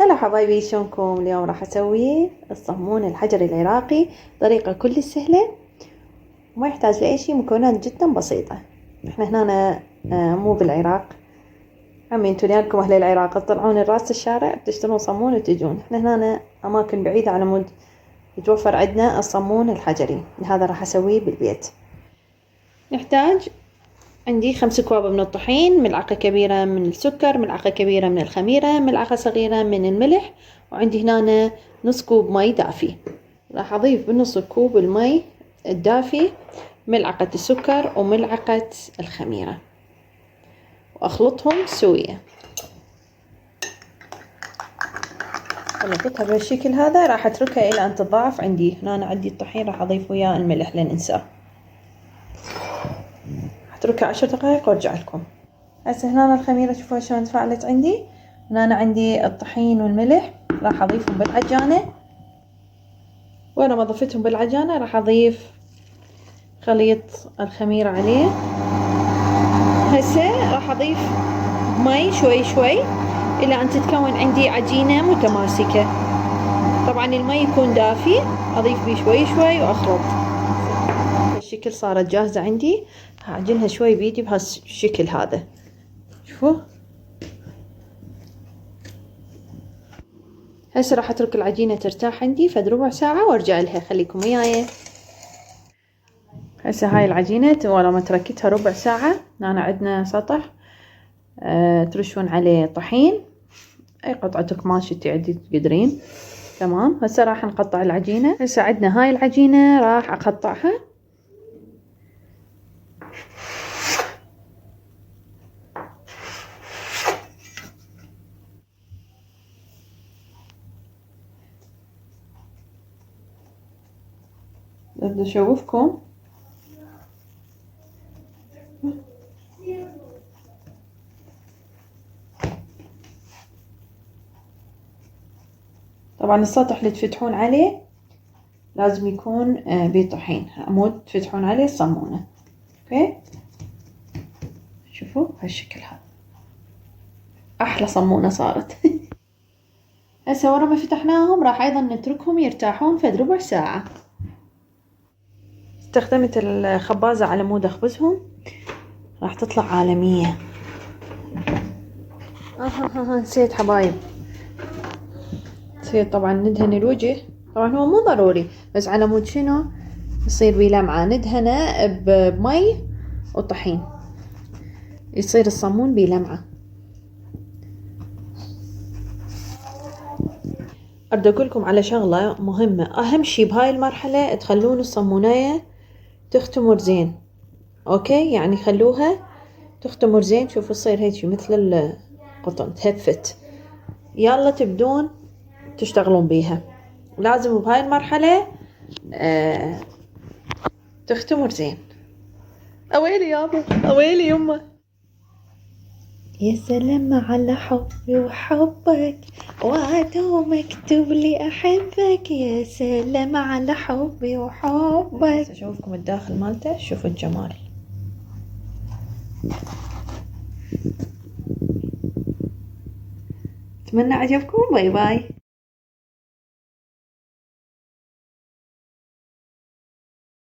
هلا حبايبي، شلونكم؟ اليوم راح اسوي الصمون الحجري العراقي طريقة كل سهلة وما يحتاج لأي شيء، مكونات جدا بسيطة. احنا هنا مو بالعراق، عمي انتوا ليالكم اهل العراق تطلعون راس الشارع بتشترون صمون وتجون. احنا هنا اماكن بعيدة على مود يتوفر عندنا الصمون الحجري، لهذا راح اسويه بالبيت. نحتاج عندي 5 أكواب من الطحين، ملعقة كبيرة من السكر، ملعقة كبيرة من الخميرة، ملعقة صغيرة من الملح، وعندي هنا نص كوب مي دافي. راح أضيف بنص كوب المي الدافي ملعقة السكر وملعقة الخميرة وأخلطهم سوية. خلطتها بالشكل هذا، راح أتركها إلى أن تتضاعف. عندي هنا عندي الطحين، راح أضيف وياه الملح لين أنساه. اتركها 10 دقائق وارجع لكم. هسه هنا الخميرة شوفوا شلون تفاعلت عندي. هنا عندي الطحين والملح، راح اضيفهم بالعجانة. وانا ما ضفتهم بالعجانة راح اضيف خليط الخميرة عليه. هسه راح اضيف مي شوي شوي الى ان تتكون عندي عجينة متماسكة. طبعا المي يكون دافي، اضيف بيه شوي شوي واخلط. بهالشكل صارت جاهزة عندي. هعجنها شوي بيدي بهالشكل هذا، شوفوا. هسه راح اترك العجينة ترتاح عندي فد ربع ساعة وارجع لها، خليكم وياي. هسه هاي العجينة ولا ما تركتها ربع ساعة. هنا عندنا سطح ترشون عليه طحين، اي قطعة قماش انتي عندي تقدرين. تمام. هسه راح نقطع العجينة. هسه عندنا هاي العجينة راح اقطعها. بدي اشوفكم. طبعا السطح اللي تفتحون عليه لازم يكون بيه طحين، عمود تفتحون عليه الصمونة. اوكي، شوفوا هالشكل هذا احلى صمونة صارت. هسه ورا ما فتحناهم راح ايضا نتركهم يرتاحون فد ربع ساعة. استخدمت الخبازة على مود اخبزهم، راح تطلع عالمية. نسيت حبايب، نسيت طبعا ندهن الوجه. طبعا هو مو ضروري، بس على مود شنو يصير بيه لمعة ندهنه بمي وطحين، يصير الصمون بيه لمعة. أريد أقولكم على شغلة مهمة، أهم شي بهاي المرحلة تخلون الصمونية تختمر زين. أوكي، يعني خلوها تختمر زين. شوفوا تصير هيك مثل القطن تهفت. يلا تبدون تشتغلون بيها. لازم بهاي المرحلة تختمر زين. أويلي يابا، أويلي يمه. يا سلام على حبي وحبك، وعده مكتوب لي أحبك. يا سلام على حبي وحبك. أشوفكم الداخل مالته، شوفوا الجمال. أتمنى عجبكم. باي باي.